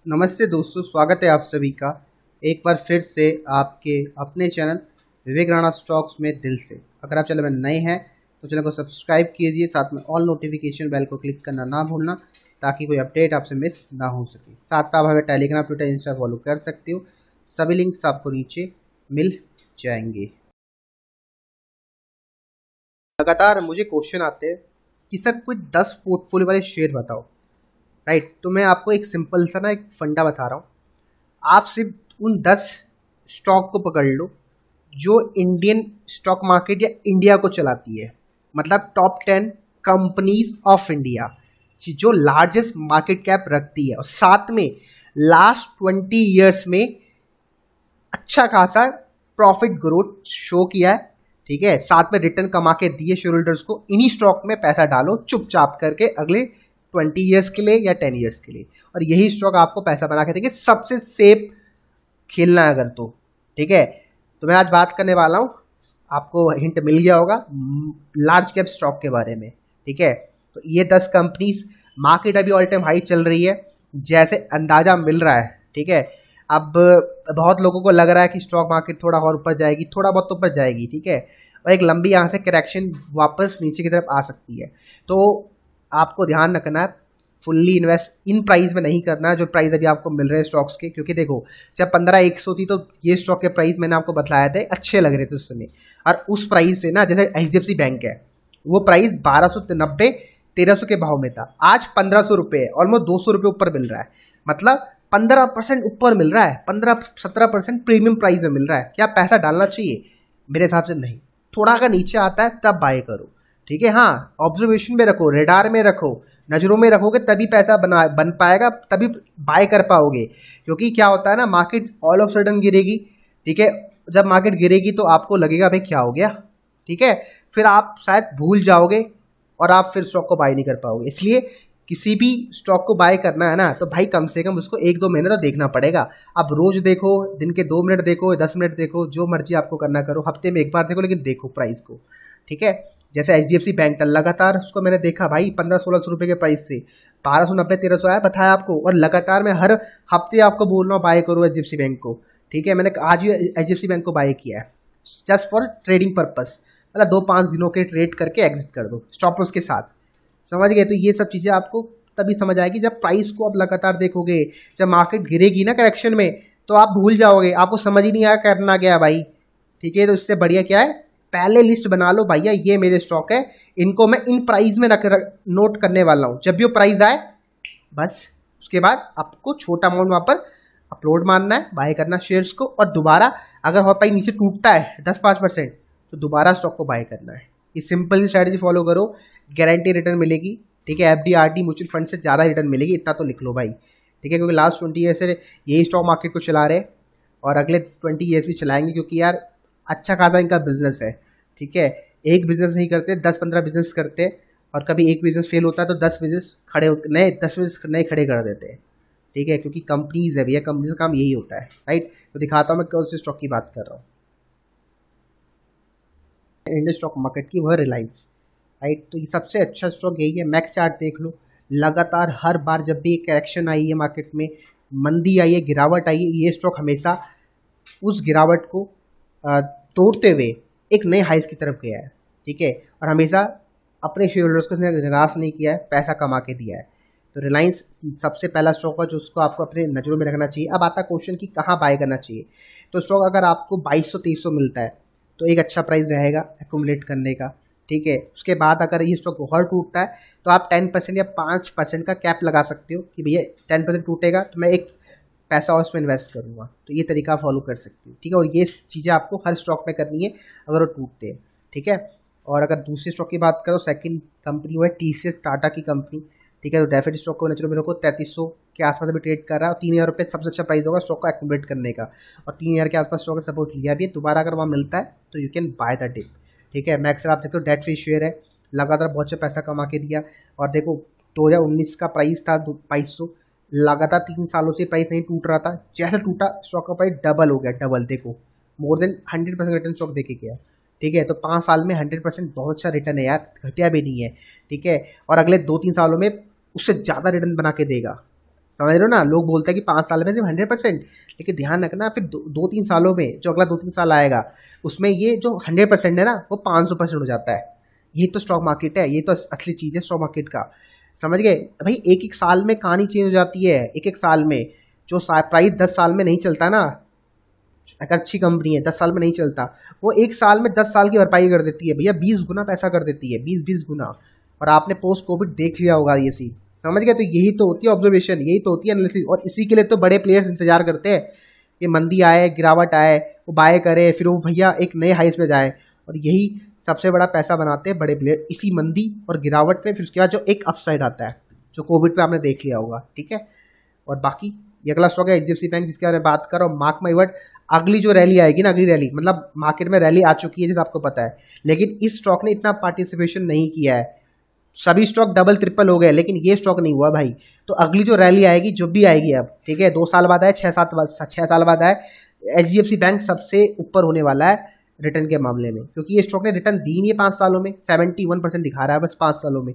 नमस्ते दोस्तों, स्वागत है आप सभी का एक बार फिर से आपके अपने चैनल विवेक राणा स्टॉक्स में दिल से। अगर आप चैनल में नए हैं तो चैनल को सब्सक्राइब कीजिए, साथ में ऑल नोटिफिकेशन बेल को क्लिक करना ना भूलना ताकि कोई अपडेट आपसे मिस ना हो सके। साथ में आप हमें टेलीग्राम, ट्विटर, इंस्टा फॉलो कर सकते हो। सभी लिंक्स आपको नीचे मिल जाएंगे। लगातार मुझे क्वेश्चन आते हैं कि सर कोई 10 पोर्टफोलियो वाले शेयर बताओ। राइट, तो मैं आपको एक सिंपल सा एक फंडा बता रहा हूँ। आप सिर्फ उन 10 स्टॉक को पकड़ लो जो इंडियन स्टॉक मार्केट या इंडिया को चलाती है, मतलब टॉप 10 कंपनीज ऑफ इंडिया जो लार्जेस्ट मार्केट कैप रखती है और साथ में लास्ट 20 ईयर्स में अच्छा खासा प्रॉफिट ग्रोथ शो किया है। ठीक है, साथ में रिटर्न कमा के दिए शेयर होल्डर्स को। इन्हीं स्टॉक में पैसा डालो चुपचाप करके अगले 20 ईयर्स के लिए या 10 ईयर्स के लिए, और यही स्टॉक आपको पैसा बना के देंगे। सबसे सेफ खेलना है अगर तो। ठीक है, तो मैं आज बात करने वाला हूँ, आपको हिंट मिल गया होगा, लार्ज कैप स्टॉक के बारे में। ठीक है, तो ये 10 कंपनीज, मार्केट अभी ऑल टाइम हाई चल रही है जैसे अंदाजा मिल रहा है। ठीक है, अब बहुत लोगों को लग रहा है कि स्टॉक मार्केट थोड़ा और ऊपर जाएगी, थोड़ा बहुत ऊपर जाएगी। ठीक है, और एक लंबी यहाँ से करेक्शन वापस नीचे की तरफ आ सकती है। तो आपको ध्यान रखना है, फुल्ली इन्वेस्ट इन प्राइस में नहीं करना है जो प्राइस अभी आपको मिल रहे हैं स्टॉक्स के। क्योंकि देखो, जब 15,100 थी तो ये स्टॉक के प्राइस मैंने आपको बताया थे अच्छे लग रहे थे उस समय, और उस प्राइस से ना, जैसे HDFC बैंक है, वो प्राइस 1290 1300 के भाव में था, आज 1500 रुपये है, ऑलमोस्ट 200 रुपये ऊपर मिल रहा है। मतलब 15% ऊपर मिल रहा है, 15-17% प्रीमियम प्राइस में मिल रहा है। क्या पैसा डालना चाहिए? मेरे हिसाब से नहीं। थोड़ा अगर नीचे आता है तब बाय करो। ठीक है, हाँ, ऑब्जर्वेशन में रखो, रेडार में रखो, नजरों में रखोगे तभी पैसा बन पाएगा, तभी बाय कर पाओगे। क्योंकि क्या होता है ना, मार्केट ऑल ऑफ सडन गिरेगी। ठीक है, जब मार्केट गिरेगी तो आपको लगेगा भाई क्या हो गया। ठीक है, फिर आप शायद भूल जाओगे और आप फिर स्टॉक को बाय नहीं कर पाओगे। इसलिए किसी भी स्टॉक को बाय करना है ना, तो भाई कम से कम उसको 1-2 महीने तो देखना पड़ेगा। आप रोज देखो, दिन के 2 मिनट देखो, 10 मिनट देखो, जो मर्जी आपको करना करो, हफ्ते में एक बार देखो, लेकिन देखो प्राइस को। ठीक है, जैसे HDFC बैंक था, लगातार उसको मैंने देखा भाई 1500-1600 रुपये के प्राइस से 1290-1300 आया, बताया आपको, और लगातार मैं हर हफ्ते आपको बोल रहा हूँ बाय करो HDFC बैंक को। ठीक है, मैंने आज भी HDFC बैंक को बाय किया है जस्ट फॉर ट्रेडिंग पर्पस। मतलब 2-5 दिनों के ट्रेड करके एग्जिट कर दो स्टॉप लॉस के साथ। समझ गए? तो ये सब चीज़ें आपको तभी समझ आएगी जब प्राइस को आप लगातार देखोगे। जब मार्केट गिरेगी ना करेक्शन में, तो आप भूल जाओगे, आपको समझ ही नहीं आया करना क्या भाई। ठीक है, तो इससे बढ़िया क्या है, पहले लिस्ट बना लो भैया, ये मेरे स्टॉक है, इनको मैं इन प्राइस में नोट करने वाला हूँ। जब भी वो प्राइस आए बस उसके बाद आपको छोटा अमाउंट वहाँ पर अपलोड मारना है, बाय करना शेयर्स को, और दोबारा अगर वहाँ प्राइस नीचे टूटता है 10-5% तो दोबारा स्टॉक को बाय करना है। ये सिंपल स्ट्रैटेजी फॉलो करो, गारंटी रिटर्न मिलेगी। ठीक है, FD RD म्यूचुअल फंड से ज़्यादा रिटर्न मिलेगी, इतना तो लिख लो भाई। ठीक है, क्योंकि लास्ट 20 ईयर से यही स्टॉक मार्केट को चला रहे और अगले 20 ईयर्स भी चलाएंगे, क्योंकि यार अच्छा खासा इनका बिजनेस है। ठीक है, एक बिजनेस नहीं करते, 10-15 बिजनेस करते, और कभी एक बिजनेस फेल होता है तो 10 बिजनेस नए 10 बिजनेस नए खड़े कर देते हैं। ठीक है, क्योंकि कंपनीज है भैया, कंपनी का काम यही होता है। राइट, तो दिखाता हूँ मैं कौन से स्टॉक की बात कर रहा हूँ। इंडियन स्टॉक मार्केट की वह रिलायंस। राइट, तो ये सबसे अच्छा स्टॉक यही है। मैक्स चार्ट देख लो, लगातार हर बार जब भी एक करेक्शन आई है मार्केट में, मंदी आई है, गिरावट आई है, ये स्टॉक हमेशा उस गिरावट को तोड़ते हुए एक नए हाइस की तरफ गया है। ठीक है, और हमेशा अपने शेयर होल्डर्स को इसने निराश नहीं किया है, पैसा कमा के दिया है। तो रिलायंस सबसे पहला स्टॉक है जो उसको आपको अपने नज़रों में रखना चाहिए। अब आता क्वेश्चन कि कहाँ बाय करना चाहिए। तो स्टॉक अगर आपको 2200-2300 मिलता है तो एक अच्छा प्राइस रहेगा एक्यूमुलेट करने का। ठीक है, उसके बाद अगर ये स्टॉक और टूटता है तो आप 10% या 5% का कैप लगा सकते हो कि भैया 10% टूटेगा तो मैं एक पैसा और उसमें इन्वेस्ट करूँगा। तो ये तरीका फॉलो कर सकते हो। ठीक है, और ये चीज़ें आपको हर स्टॉक में करनी है अगर वो टूटते हैं। ठीक है, और अगर दूसरे स्टॉक की बात करो, सेकंड कंपनी वो है TCS, टाटा की कंपनी। ठीक है, तो डेफिनेट स्टॉक को नजरों में रखो, 3300 के आसपास अभी ट्रेड कर रहा है, और 3000 रुपये सबसे अच्छा प्राइस होगा स्टॉक को एक्यूमुलेट करने का, और 3000 के आसपास स्टॉक का सपोर्ट लिया भी है। दोबारा अगर वहाँ मिलता है तो you can buy the dip. ठीक है, मैक्स आप देखो डेट फ्री शेयर है, लगातार बहुत अच्छा पैसा कमा के दिया। और देखो 2019 का प्राइस था 2200, लगातार 3 सालों से प्राइस नहीं टूट रहा था, जैसे टूटा स्टॉक का प्राइस डबल हो गया, डबल। देखो मोर देन 100% रिटर्न स्टॉक देके गया। ठीक है, तो 5 साल में 100% बहुत अच्छा रिटर्न है यार, घटिया भी नहीं है। ठीक है, और अगले 2-3 सालों में उससे ज़्यादा रिटर्न बना के देगा। समझ रहे हो ना, लोग बोलते हैं कि 5 साल में सिर्फ 100%, लेकिन ध्यान रखना फिर 2-3 सालों में जो अगला 2-3 साल आएगा उसमें ये जो 100% है ना वो 500% हो जाता है। ये तो स्टॉक मार्केट है, ये तो असली चीज़ है स्टॉक मार्केट का। समझ गए भाई, एक एक साल में कहानी चेंज हो जाती है, एक एक साल में। जो प्राइस 10 साल में नहीं चलता ना, अगर अच्छी कंपनी है 10 साल में नहीं चलता, वो एक साल में 10 साल की भरपाई कर देती है भैया, 20 गुना पैसा कर देती है, 20-20 गुना। और आपने पोस्ट कोविड देख लिया होगा ये सी, समझ गए। तो यही तो होती है ऑब्जर्वेशन, यही तो होती है एनालिसिस, और इसी के लिए तो बड़े प्लेयर्स इंतजार करते हैं कि मंदी आए, गिरावट आए, वो बाय करे, फिर वो भैया एक नए हाइस पे जाए। और यही सबसे बड़ा पैसा बनाते हैं बड़े प्लेयर, इसी मंदी और गिरावट में। फिर उसके बाद जो एक अपसाइड आता है जो कोविड पे आपने देख लिया होगा, ठीक है। और बाकी ये अगला स्टॉक है एचडीएफसी बैंक, जिसके बारे में बात कर रहा हूँ। मार्क माई वर्ड, अगली जो रैली आएगी ना, अगली रैली मतलब मार्केट में रैली आ चुकी है जैसे आपको पता है, लेकिन इस स्टॉक ने इतना पार्टिसिपेशन नहीं किया है। सभी स्टॉक डबल ट्रिपल हो गए, लेकिन ये स्टॉक नहीं हुआ भाई। तो अगली जो रैली आएगी, जो भी आएगी अब, ठीक है, 2 साल बाद आए, 6 साल बाद आए, एचडीएफसी बैंक सबसे ऊपर होने वाला है रिटर्न के मामले में, क्योंकि ये स्टॉक ने रिटर्न दी नहीं है 5 सालों में, 71% दिखा रहा है बस 5 सालों में,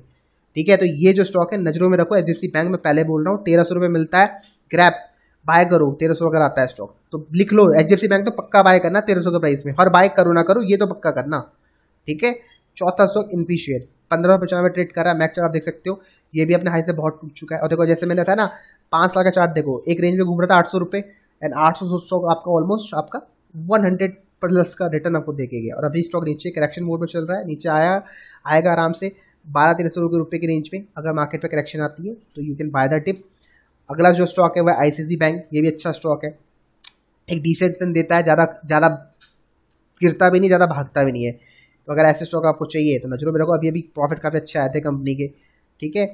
ठीक है। तो ये जो स्टॉक है नजरों में रखो, एचडीएफसी बैंक में पहले बोल रहा हूँ 1300 रुपये मिलता है, ग्रैप बाय करो 1300 अगर आता है स्टॉक तो लिख लो, एचडीएफसी बैंक तो पक्का बाय करना 1300 के प्राइस में, हर बाय करो ना करो ये तो पक्का करना, ठीक है। चौथा स्टॉक इनफी शेयर 1595 में ट्रेड कर रहा है, मैक्स आप देख सकते हो, ये भी अपने हाई से बहुत टूट चुका है। और देखो जैसे मैंने बताया ना, 5 साल का चार्ट देखो, एक रेंज में घूम रहा था 800 रुपये, एंड 800 स्टॉक आपका ऑलमोस्ट आपका 100 प्लस का रिटर्न आपको देके गया। और अभी स्टॉक नीचे करेक्शन मोड में चल रहा है, नीचे आएगा आराम से 1200-1300 रुपये की रेंज में। अगर मार्केट पे करेक्शन आती है तो you can buy the tip. अगला जो स्टॉक है वह आईसीआईसीआई बैंक, ये भी अच्छा स्टॉक है, एक डिसेंट रिटर्न देता है, ज़्यादा ज़्यादा गिरता भी नहीं, ज़्यादा भागता भी नहीं है। तो अगर ऐसे स्टॉक आपको चाहिए तो नजरों में रखो, अभी प्रॉफिट काफ़ी अच्छे आए थे कंपनी के, ठीक है।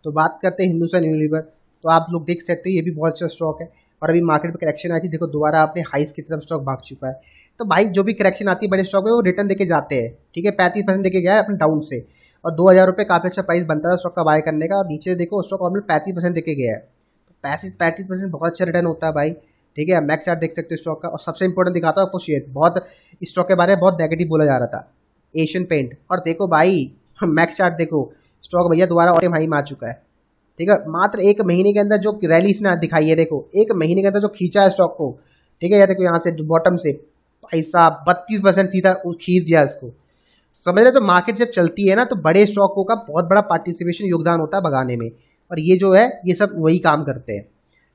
तो बात करते हैं हिंदुस्तान यूनिलीवर, तो आप लोग देख सकते हैं ये भी बहुत अच्छा स्टॉक है। और अभी मार्केट में करेक्शन आई थी, देखो दोबारा आपने हाइस की तरफ स्टॉक भाग चुका है। तो भाई जो भी करेक्शन आती है बड़े स्टॉक में वो रिटर्न देके जाते हैं, ठीक है। 35% देके गया है अपने डाउन से, और 2000 रुपये काफ़ी अच्छा प्राइस बनता है स्टॉक का बाय करने का। नीचे देखो स्टॉक ऑलमोस्ट 35% देके गया है, तो 35% बहुत अच्छा रिटर्न होता है भाई, ठीक है। मैक्स चार्ट देख सकते हो स्टॉक का। और सबसे इंपॉर्टेंट दिखाता हूँ आपको शेयर, बहुत इस स्टॉक के बारे में बहुत नेगेटिव बोला जा रहा था, एशियन पेंट। और देखो भाई मैक्स चार्ट देखो, स्टॉक भैया दोबारा ऑल टाइम हाई में आ चुका है, ठीक है। मात्र 1 महीने के अंदर जो रैली इसने दिखाई है, देखो 1 महीने के अंदर जो खींचा है स्टॉक को, ठीक है। या देखो यहाँ से बॉटम से भाई साहब 32% सीधा खींच दिया इसको, समझ रहे। तो मार्केट जब चलती है ना तो बड़े स्टॉकों का बहुत बड़ा पार्टिसिपेशन योगदान होता है भगाने में, और ये जो है ये सब वही काम करते हैं,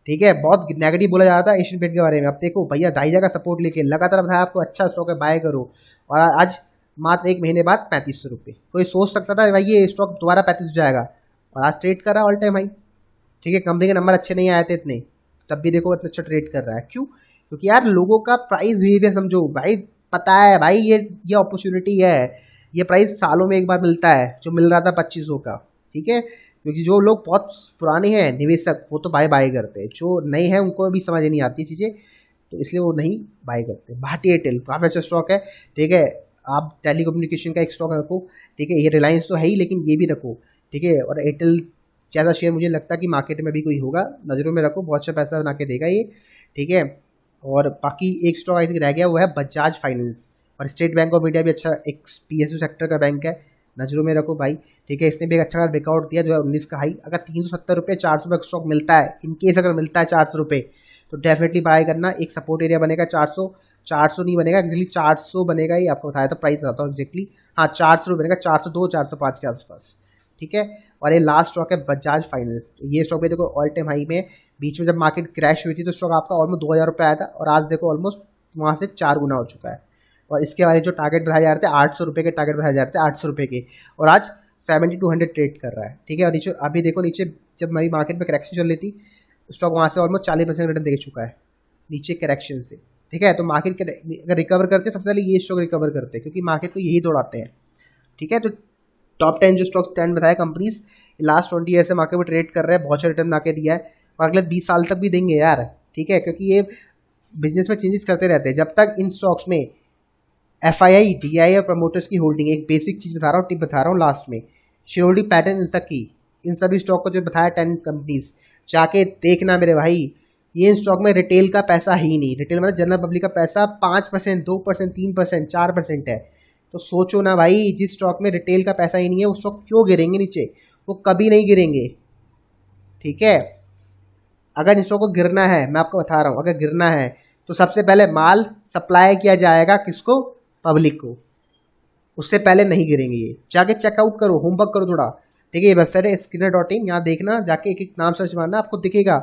ठीक है। बहुत नेगेटिव बोला जा रहा था एशियन पेंट के बारे में, अब देखो भैया 2.5 का सपोर्ट लेके लगातार बताया आपको अच्छा स्टॉक है बाय करो, और आज मात्र 1 महीने बाद 3500 रुपये। कोई सोच सकता था भाई ये स्टॉक दोबारा 35 हो जाएगा, और आज ट्रेड कर रहा है ऑल टाइम हाई, ठीक है। कंपनी के नंबर अच्छे नहीं आए थे इतने, तब भी देखो इतना अच्छा ट्रेड कर रहा है, क्यों? क्योंकि यार लोगों का प्राइस बिहेवियर समझो भाई, पता है भाई ये अपॉर्चुनिटी है, ये प्राइस सालों में एक बार मिलता है, जो मिल रहा था 2500 का, ठीक है। क्योंकि जो लोग बहुत पुराने हैं निवेशक वो तो बाय करते हैं, जो नए हैं उनको भी समझ नहीं आती चीज़ें, तो इसलिए वो नहीं बाय करते। भारतीय एयरटेल काफ़ी अच्छा स्टॉक है, ठीक है। आप टेली कम्युनिकेशन का एक स्टॉक रखो, ठीक है। ये रिलायंस तो है ही, लेकिन ये भी रखो, ठीक है। और एयरटेल ज़्यादा शेयर मुझे लगता है कि मार्केट में भी कोई होगा, नज़रों में रखो, बहुत अच्छा पैसा बना के देगा ये, ठीक है। और बाकी एक स्टॉक आई थिंक रह गया, वो है बजाज फाइनेंस। और स्टेट बैंक ऑफ इंडिया भी अच्छा एक पीएसयू सेक्टर का बैंक है, नजरों में रखो भाई, ठीक है। इसने भी एक अच्छा ब्रेकआउट दिया 2019 का हाई। अगर 370 रुपये 400 का स्टॉक मिलता है, इनकेस अगर मिलता है 400 रुपये, तो डेफिनेटली बाय करना। एक सपोर्ट एरिया बनेगा 400 नहीं बनेगा एक्चुअली, 400 बनेगा ही, आपको बताया था प्राइस बताता हूँ एक्जैक्टली, हाँ 400 बनेगा, 402 405 के आसपास, ठीक है। और ये लास्ट स्टॉक है बजाज फाइनेंस, तो ये स्टॉक भी देखो ऑल टाइम हाई में, बीच में जब मार्केट क्रैश हुई थी तो स्टॉक आपका ऑलमोस्ट 2000 रुपये आया था, और आज देखो ऑलमोस्ट वहाँ से 4 गुना हो चुका है। और इसके बारे जो टारगेट बढ़ाए जा रहे थे 800 रुपये के, टारगेट बढ़ाए जा रहे थे 800 रुपये के, और आज 7200 ट्रेड कर रहा है, ठीक है। और नीचे अभी देखो, नीचे जब मेरी मार्केट में करेक्शन चल रही थी स्टॉक वहाँ से ऑलमोस्ट 40% रिटर्न दे चुका है नीचे करेक्शन से, ठीक है। तो मार्केट के अगर रिकवर करते सबसे पहले ये स्टॉक रिकवर करते हैं, क्योंकि मार्केट को यही दौड़ाते हैं, ठीक है। तो टॉप 10 जो स्टॉक 10 बताया कंपनीज, लास्ट 20 ईयर से मार्केट में ट्रेड कर रहे हैं, बहुत अच्छा रिटर्न ला के दिया है, और अगले 20 साल तक भी देंगे यार, ठीक है। क्योंकि ये बिजनेस में चेंजेस करते रहते हैं, जब तक इन स्टॉक्स में FII, DI और प्रमोटर्स की होल्डिंग, एक बेसिक चीज़ बता रहा हूँ, टिप बता रहा हूँ लास्ट में, शेयर होल्डिंग पैटर्न इन तक की, इन सभी स्टॉक को जो बताया 10 कंपनीज, जाके देखना मेरे भाई, ये इन स्टॉक में रिटेल का पैसा ही नहीं, रिटेल मतलब जनरल पब्लिक का पैसा 5%, 2%, 3%, 4% है। तो सोचो ना भाई, जिस स्टॉक में रिटेल का पैसा ही नहीं है वो स्टॉक क्यों गिरेंगे नीचे, वो कभी नहीं गिरेंगे, ठीक है। अगर इन स्टॉक को गिरना है, मैं आपको बता रहा हूँ, अगर गिरना है तो सबसे पहले माल सप्लाई किया जाएगा किसको? पब्लिक को। उससे पहले नहीं गिरेंगे ये। जाके चेकआउट करो, होमवर्क करो थोड़ा, ठीक है। ये वेबसाइट है स्किनर.in, यहाँ देखना, जाके एक एक नाम सर्च मारना, आपको दिखेगा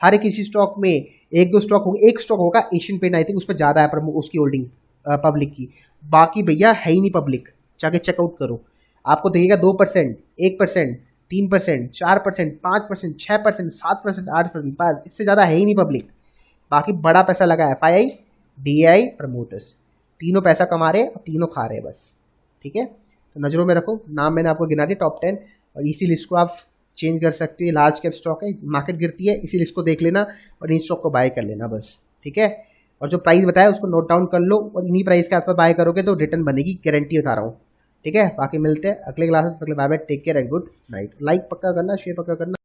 हर किसी स्टॉक में एक दो स्टॉक होगा। एक स्टॉक होगा एशियन पेंट, आई थिंक उस पर ज़्यादा है उसकी होल्डिंग पब्लिक की, बाकी भैया है ही नहीं पब्लिक। जाके चेकआउट करो, आपको दिखेगा 2%, 1%, 3%, 4%, 5%, 6%, 7%, 8%, बस इससे ज़्यादा है ही नहीं पब्लिक। बाकी बड़ा पैसा लगा है FII, DAI, प्रमोटर्स, तीनों पैसा कमा रहे हैं और तीनों खा रहे हैं बस, ठीक है। तो नज़रों में रखो, नाम मैंने आपको गिना दिया टॉप 10, और इसी लिस्ट को आप चेंज कर सकते हो। लार्ज कैप स्टॉक है, मार्केट गिरती है, इसी लिस्ट को देख लेना और इन स्टॉक को बाय कर लेना बस, ठीक है। और जो प्राइस बताया उसको नोट डाउन कर लो, और इन्हीं प्राइस के आसपास बाय करोगे तो रिटर्न बनेगी, गारंटी बता रहा हूँ, ठीक है। बाकी मिलते हैं अगले क्लास में, bye bye, take care and good night. Like पक्का करना, शेयर पक्का करना।